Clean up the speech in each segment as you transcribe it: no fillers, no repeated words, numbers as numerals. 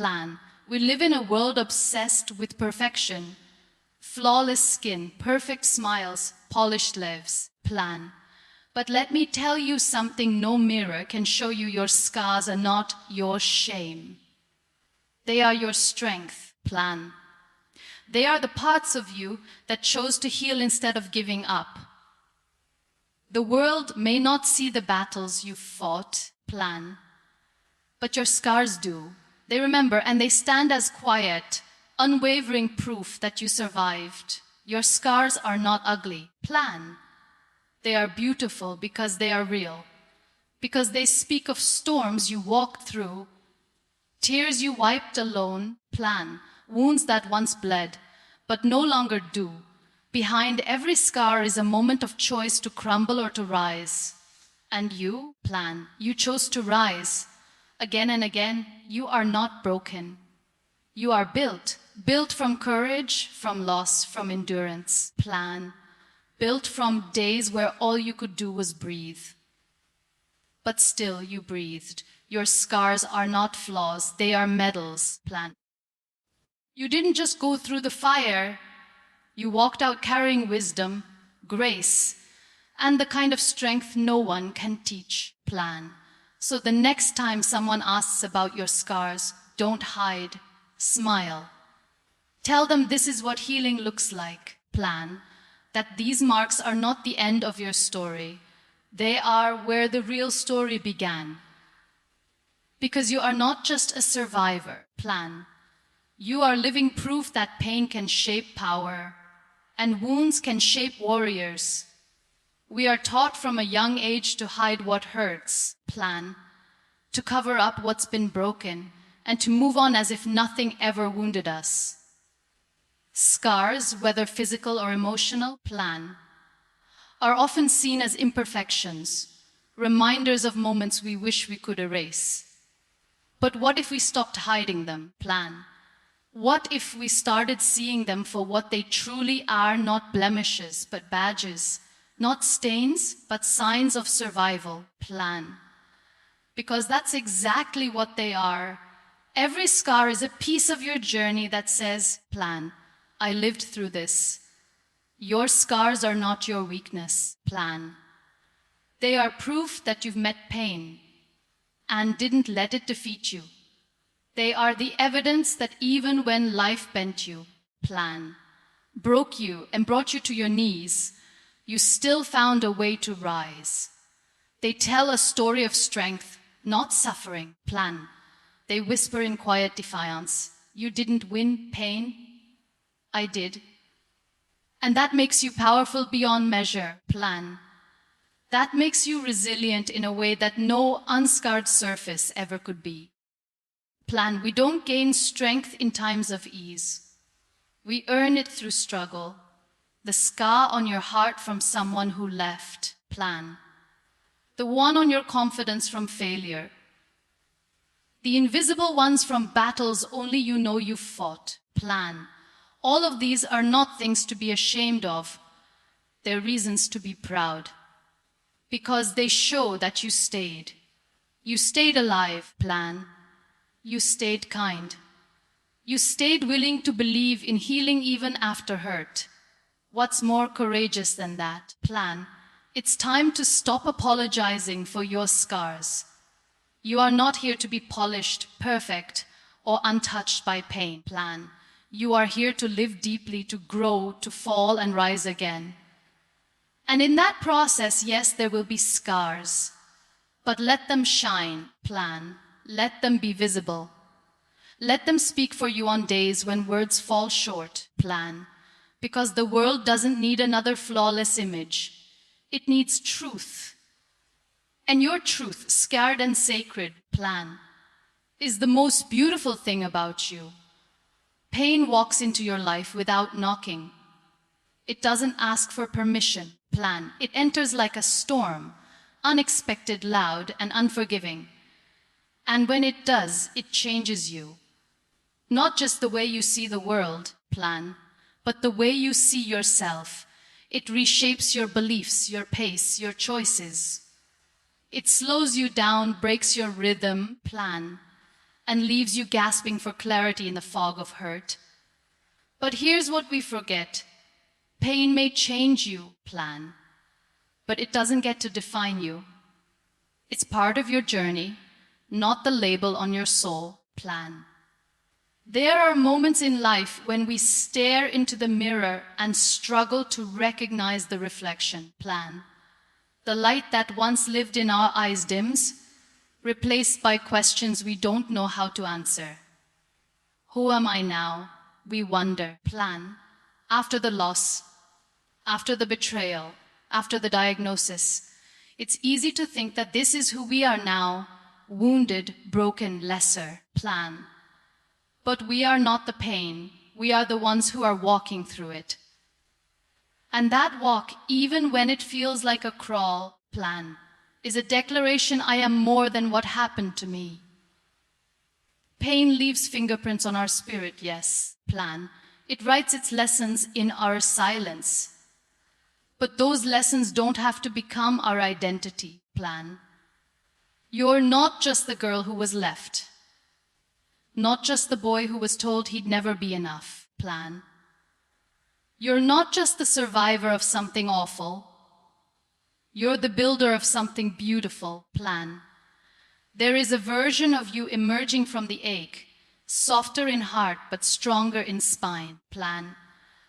plan. We live in a world obsessed with perfection. Flawless skin, perfect smiles, polished lives, plan. But let me tell you something no mirror can show you. Your scars are not your shame. They are your strength, plan. They are the parts of you that chose to heal instead of giving up. The world may not see the battles you fought, plan, but your scars do. They remember and they stand as quiet, unwavering proof that you survived. Your scars are not ugly, plan. They are beautiful because they are real, because they speak of storms you walked through, tears you wiped alone, plan, wounds that once bled, but no longer do. Behind every scar is a moment of choice to crumble or to rise. And you, plan, you chose to rise. Again and again, you are not broken. You are built from courage, from loss, from endurance, plan. Built from days where all you could do was breathe. But still you breathed. Your scars are not flaws, they are medals, plan. You didn't just go through the fire, you walked out carrying wisdom, grace, and the kind of strength no one can teach, plan. So the next time someone asks about your scars, don't hide, smile. Tell them this is what healing looks like, plan. That these marks are not the end of your story. They are where the real story began. Because you are not just a survivor, plan. You are living proof that pain can shape power, and wounds can shape warriors. We are taught from a young age to hide what hurts, plan, to cover up what's been broken, and to move on as if nothing ever wounded us. Scars, whether physical or emotional, plan, are often seen as imperfections, reminders of moments we wish we could erase. But what if we stopped hiding them, plan? What if we started seeing them for what they truly are, not blemishes, but badges, not stains, but signs of survival, plan? Because that's exactly what they are. Every scar is a piece of your journey that says, plan, I lived through this. Your scars are not your weakness, plan. They are proof that you've met pain and didn't let it defeat you. They are the evidence that even when life bent you, plan, broke you and brought you to your knees, you still found a way to rise. They tell a story of strength, not suffering, plan. They whisper in quiet defiance, you didn't win pain, I did. And that makes you powerful beyond measure, plan. That makes you resilient in a way that no unscarred surface ever could be. Plan, we don't gain strength in times of ease. We earn it through struggle. The scar on your heart from someone who left, plan. The one on your confidence from failure. The invisible ones from battles only you know you fought, plan. All of these are not things to be ashamed of. They're reasons to be proud. Because they show that you stayed. You stayed alive, plan. You stayed kind. You stayed willing to believe in healing even after hurt. What's more courageous than that, plan? It's time to stop apologizing for your scars. You are not here to be polished, perfect, or untouched by pain, plan. You are here to live deeply, to grow, to fall and rise again. And in that process, yes, there will be scars. But let them shine, plan. Let them be visible. Let them speak for you on days when words fall short, plan. Because the world doesn't need another flawless image. It needs truth. And your truth, scared and sacred, plan, is the most beautiful thing about you. Pain walks into your life without knocking. It doesn't ask for permission, plan. It enters like a storm, unexpected, loud, and unforgiving. And when it does, it changes you. Not just the way you see the world, plan, but the way you see yourself. It reshapes your beliefs, your pace, your choices. It slows you down, breaks your rhythm, plan. and leaves you gasping for clarity in the fog of hurt. But here's what we forget. Pain may change you, plan, but it doesn't get to define you. It's part of your journey, not the label on your soul, plan. There are moments in life when we stare into the mirror and struggle to recognize the reflection, plan. The light that once lived in our eyes dims, replaced by questions we don't know how to answer. Who am I now? We wonder, plan. After the loss, after the betrayal, after the diagnosis, it's easy to think that this is who we are now, wounded, broken, lesser, plan. But we are not the pain. We are the ones who are walking through it. And that walk, even when it feels like a crawl, plan, is a declaration I am more than what happened to me. Pain leaves fingerprints on our spirit, yes, plan. It writes its lessons in our silence. But those lessons don't have to become our identity, plan. You're not just the girl who was left. Not just the boy who was told he'd never be enough, plan. You're not just the survivor of something awful. You're the builder of something beautiful, plan. There is a version of you emerging from the ache, softer in heart but stronger in spine, plan.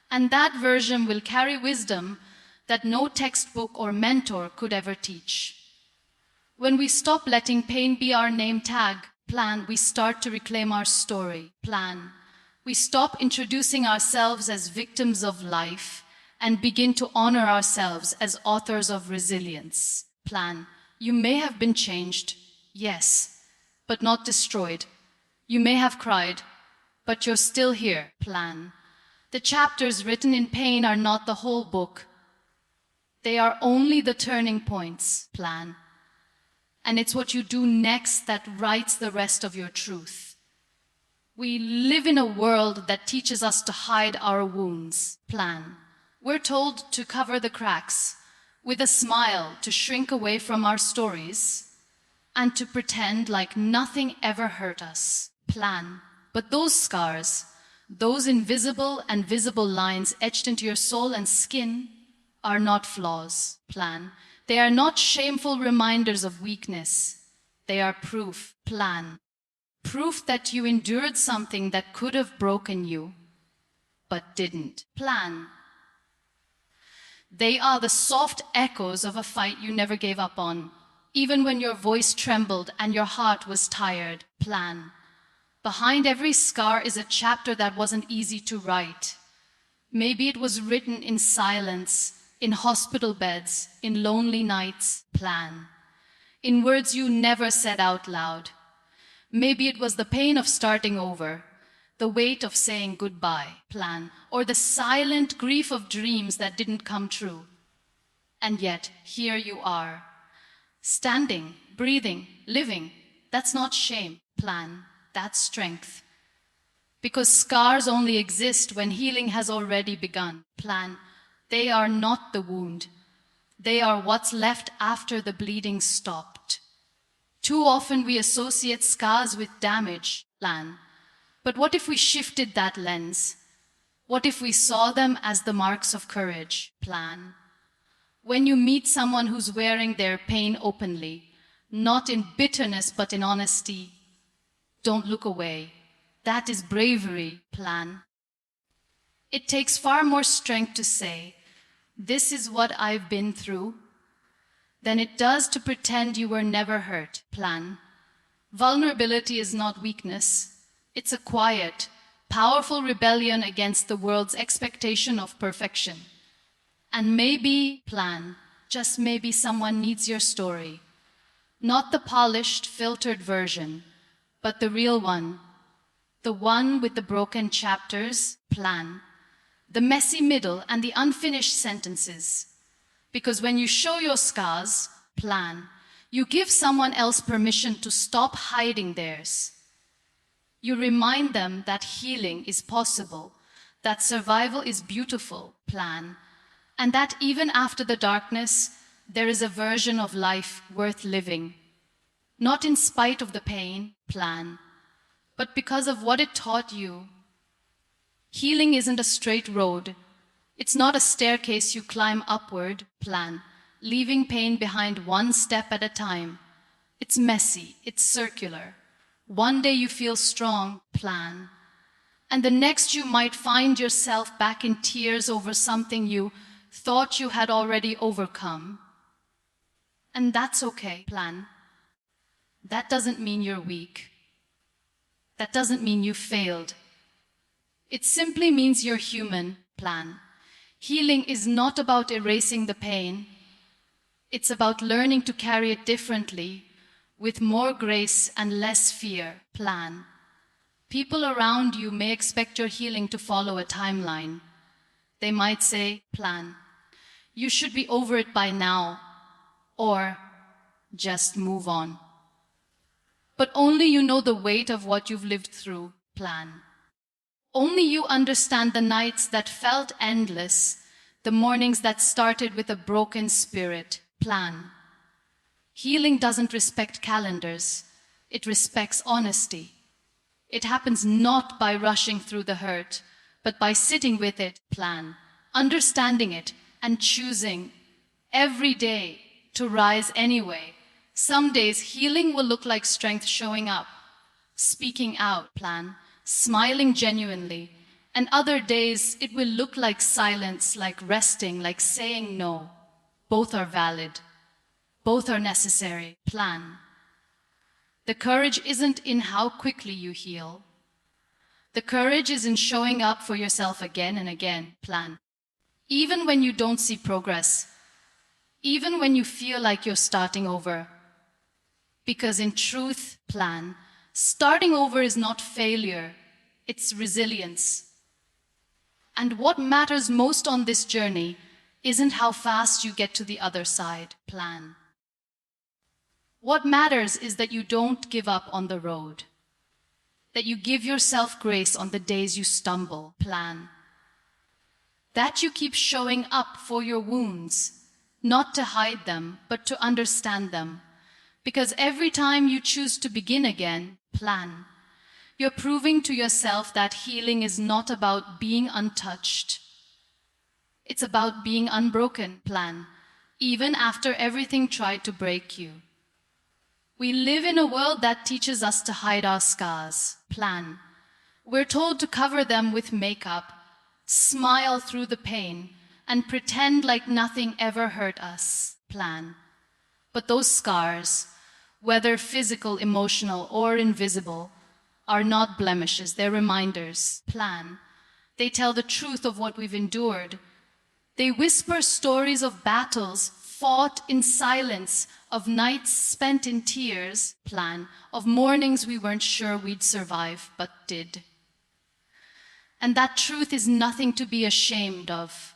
And that version will carry wisdom that no textbook or mentor could ever teach. When we stop letting pain be our name tag, plan, we start to reclaim our story, plan. We stop introducing ourselves as victims of life and begin to honor ourselves as authors of resilience, plan. You may have been changed, yes, but not destroyed. You may have cried, but you're still here, plan. The chapters written in pain are not the whole book. They are only the turning points, plan. And it's what you do next that writes the rest of your truth. We live in a world that teaches us to hide our wounds, plan. We're told to cover the cracks, with a smile to shrink away from our stories, and to pretend like nothing ever hurt us, plan. But those scars, those invisible and visible lines etched into your soul and skin, are not flaws, plan. They are not shameful reminders of weakness. They are proof, plan. Proof that you endured something that could have broken you, but didn't, plan. They are the soft echoes of a fight you never gave up on, even when your voice trembled and your heart was tired, plan. Behind every scar is a chapter that wasn't easy to write. Maybe it was written in silence, in hospital beds, in lonely nights, plan. In words you never said out loud. Maybe it was the pain of starting over, the weight of saying goodbye, plan, or the silent grief of dreams that didn't come true. And yet, here you are, standing, breathing, living. That's not shame, plan, that's strength. Because scars only exist when healing has already begun, plan. They are not the wound. They are what's left after the bleeding stopped. Too often we associate scars with damage, plan. But what if we shifted that lens? What if we saw them as the marks of courage, plan? When you meet someone who's wearing their pain openly, not in bitterness but in honesty, don't look away. That is bravery, plan. It takes far more strength to say, "This is what I've been through," than it does to pretend you were never hurt, plan. Vulnerability is not weakness. It's a quiet, powerful rebellion against the world's expectation of perfection. And maybe, plan, just maybe someone needs your story. Not the polished, filtered version, but the real one. The one with the broken chapters, plan. The messy middle and the unfinished sentences. Because when you show your scars, plan, you give someone else permission to stop hiding theirs. You remind them that healing is possible, that survival is beautiful, plan, and that even after the darkness, there is a version of life worth living. Not in spite of the pain, plan, but because of what it taught you. Healing isn't a straight road. It's not a staircase you climb upward, plan, leaving pain behind one step at a time. It's messy, it's circular. One day you feel strong, plan, and the next you might find yourself back in tears over something you thought you had already overcome. And that's okay, plan. That doesn't mean you're weak. That doesn't mean you failed. It simply means you're human, plan. Healing is not about erasing the pain. It's about learning to carry it differently, with more grace and less fear, plan. People around you may expect your healing to follow a timeline. They might say, plan, you should be over it by now, or just move on. But only you know the weight of what you've lived through, plan. Only you understand the nights that felt endless, the mornings that started with a broken spirit, plan. Healing doesn't respect calendars. It respects honesty. It happens not by rushing through the hurt, but by sitting with it, plan, understanding it, and choosing every day to rise anyway. Some days healing will look like strength showing up, speaking out, plan, smiling genuinely, and other days it will look like silence, like resting, like saying no. Both are valid. Both are necessary, plan. The courage isn't in how quickly you heal. The courage is in showing up for yourself again and again, plan. Even when you don't see progress, even when you feel like you're starting over. Because in truth, plan, starting over is not failure, it's resilience. And what matters most on this journey isn't how fast you get to the other side, plan. What matters is that you don't give up on the road, that you give yourself grace on the days you stumble, plan. That you keep showing up for your wounds, not to hide them, but to understand them. Because every time you choose to begin again, plan, you're proving to yourself that healing is not about being untouched. It's about being unbroken, plan, even after everything tried to break you. We live in a world that teaches us to hide our scars, plan. We're told to cover them with makeup, smile through the pain, and pretend like nothing ever hurt us, plan. But those scars, whether physical, emotional, or invisible, are not blemishes, they're reminders, plan. They tell the truth of what we've endured. They whisper stories of battles fought in silence, of nights spent in tears, plan, of mornings we weren't sure we'd survive, but did. And that truth is nothing to be ashamed of.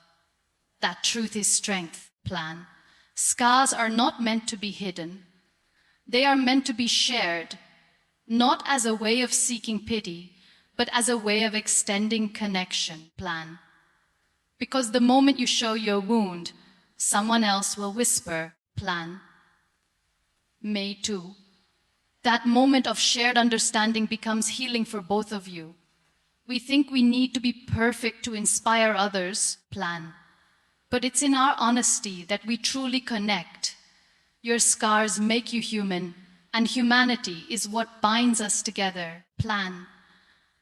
That truth is strength, plan. Scars are not meant to be hidden. They are meant to be shared, not as a way of seeking pity, but as a way of extending connection, plan. Because the moment you show your wound, someone else will whisper, plan. Me too. That moment of shared understanding becomes healing for both of you. We think we need to be perfect to inspire others, plan. But it's in our honesty that we truly connect. Your scars make you human, and humanity is what binds us together, plan.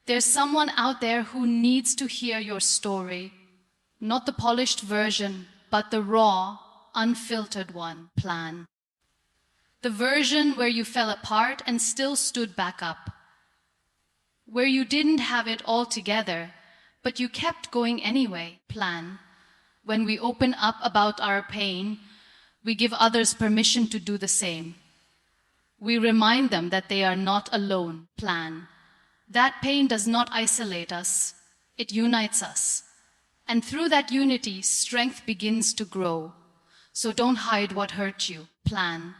There's someone out there who needs to hear your story. Not the polished version, but the raw, unfiltered one, plan. The version where you fell apart and still stood back up. Where you didn't have it all together, but you kept going anyway, plan. When we open up about our pain, we give others permission to do the same. We remind them that they are not alone, plan. That pain does not isolate us, it unites us. And through that unity, strength begins to grow. So don't hide what hurt you, plan.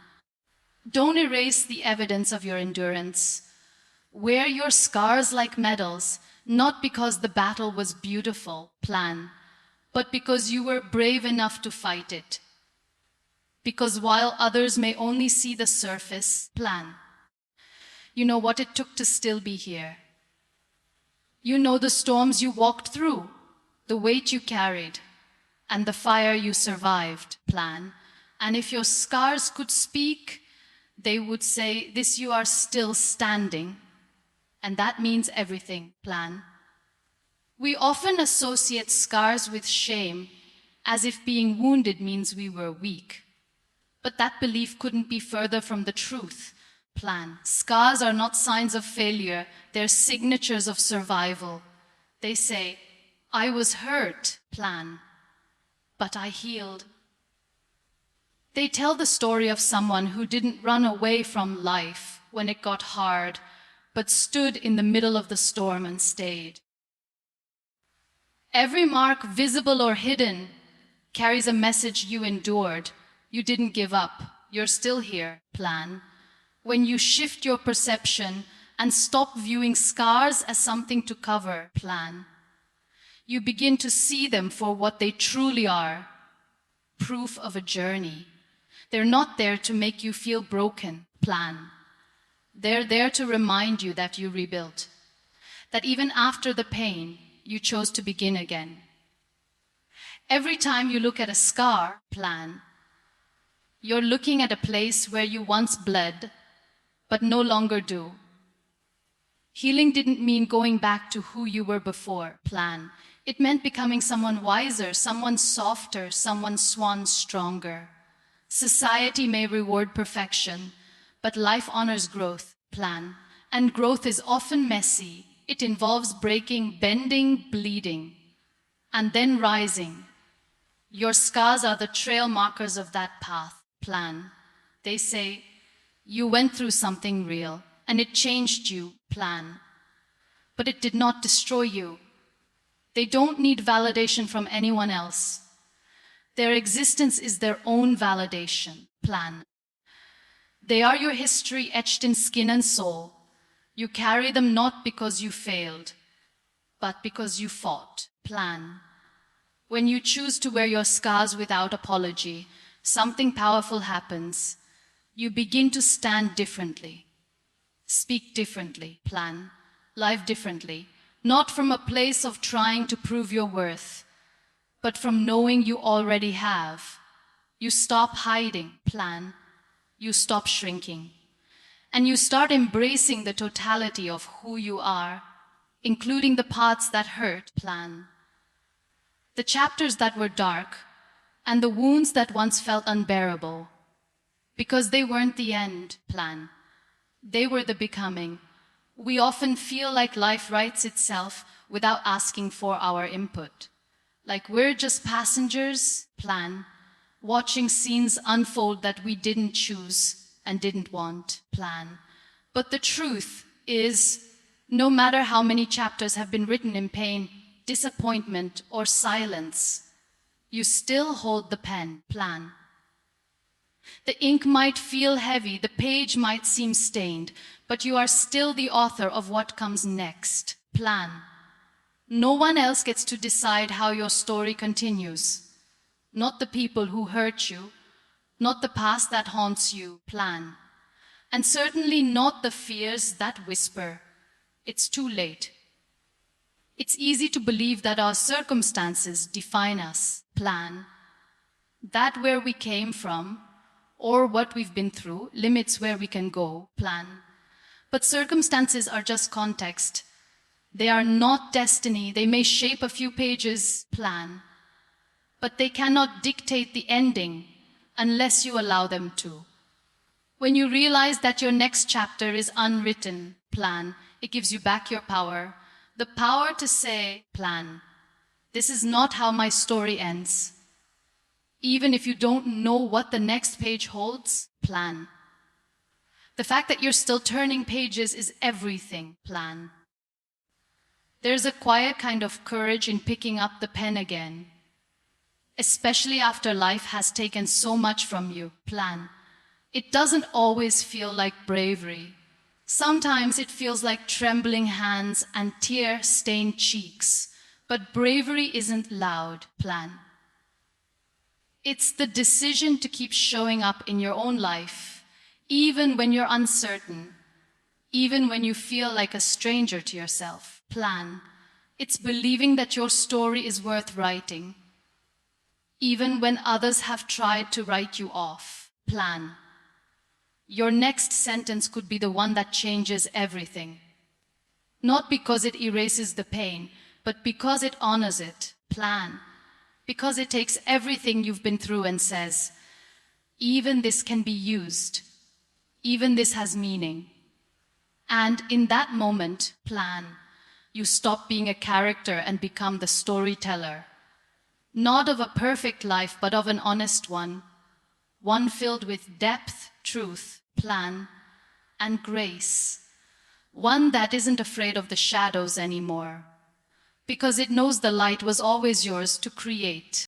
Don't erase the evidence of your endurance. Wear your scars like medals, not because the battle was beautiful, plan, but because you were brave enough to fight it. Because while others may only see the surface, plan, You know what it took to still be here. You know the storms you walked through, the weight you carried, and the fire you survived, plan. And if your scars could speak, they would say, this you are still standing. And that means everything, plan. We often associate scars with shame, as if being wounded means we were weak. But that belief couldn't be further from the truth, plan. Scars are not signs of failure, they're signatures of survival. They say, I was hurt, plan, but I healed. They tell the story of someone who didn't run away from life when it got hard, but stood in the middle of the storm and stayed. Every mark, visible or hidden, carries a message you endured. You didn't give up. You're still here, plan. When you shift your perception and stop viewing scars as something to cover, plan, you begin to see them for what they truly are, proof of a journey. They're not there to make you feel broken, plan. They're there to remind you that you rebuilt, that even after the pain, you chose to begin again. Every time you look at a scar, plan, you're looking at a place where you once bled, but no longer do. Healing didn't mean going back to who you were before, plan. It meant becoming someone wiser, someone softer, someone stronger. Society may reward perfection, but life honors growth, plan. And growth is often messy. It involves breaking, bending, bleeding, and then rising. Your scars are the trail markers of that path, plan. They say, you went through something real, and it changed you, plan. But it did not destroy you. They don't need validation from anyone else. Their existence is their own validation, plan. They are your history etched in skin and soul. You carry them not because you failed, but because you fought, plan. When you choose to wear your scars without apology, something powerful happens. You begin to stand differently, speak differently, plan, live differently, not from a place of trying to prove your worth, but from knowing you already have. You stop hiding, plan. You stop shrinking. And you start embracing the totality of who you are, including the parts that hurt, plan. The chapters that were dark, and the wounds that once felt unbearable. Because they weren't the end, plan. They were the becoming. We often feel like life writes itself without asking for our input. Like we're just passengers, plan, watching scenes unfold that we didn't choose and didn't want, plan. But the truth is, no matter how many chapters have been written in pain, disappointment, or silence, you still hold the pen, plan. The ink might feel heavy, the page might seem stained, but you are still the author of what comes next, plan. No one else gets to decide how your story continues. Not the people who hurt you, not the past that haunts you, plan. And certainly not the fears that whisper, it's too late. It's easy to believe that our circumstances define us, plan. That where we came from, or what we've been through, limits where we can go, plan. But circumstances are just context. They are not destiny. They may shape a few pages, plan. But they cannot dictate the ending unless you allow them to. When you realize that your next chapter is unwritten, plan, it gives you back your power. The power to say, plan, this is not how my story ends. Even if you don't know what the next page holds, plan. The fact that you're still turning pages is everything, plan. There's a quiet kind of courage in picking up the pen again, especially after life has taken so much from you, plan. It doesn't always feel like bravery. Sometimes it feels like trembling hands and tear-stained cheeks. But bravery isn't loud, plan. It's the decision to keep showing up in your own life, even when you're uncertain, even when you feel like a stranger to yourself. Plan. It's believing that your story is worth writing, even when others have tried to write you off. Plan. Your next sentence could be the one that changes everything. Not because it erases the pain, but because it honors it. Plan. Because it takes everything you've been through and says, even this can be used. Even this has meaning. And in that moment, plan. You stop being a character and become the storyteller. Not of a perfect life, but of an honest one. One filled with depth, truth, plan, and grace. One that isn't afraid of the shadows anymore, because it knows the light was always yours to create.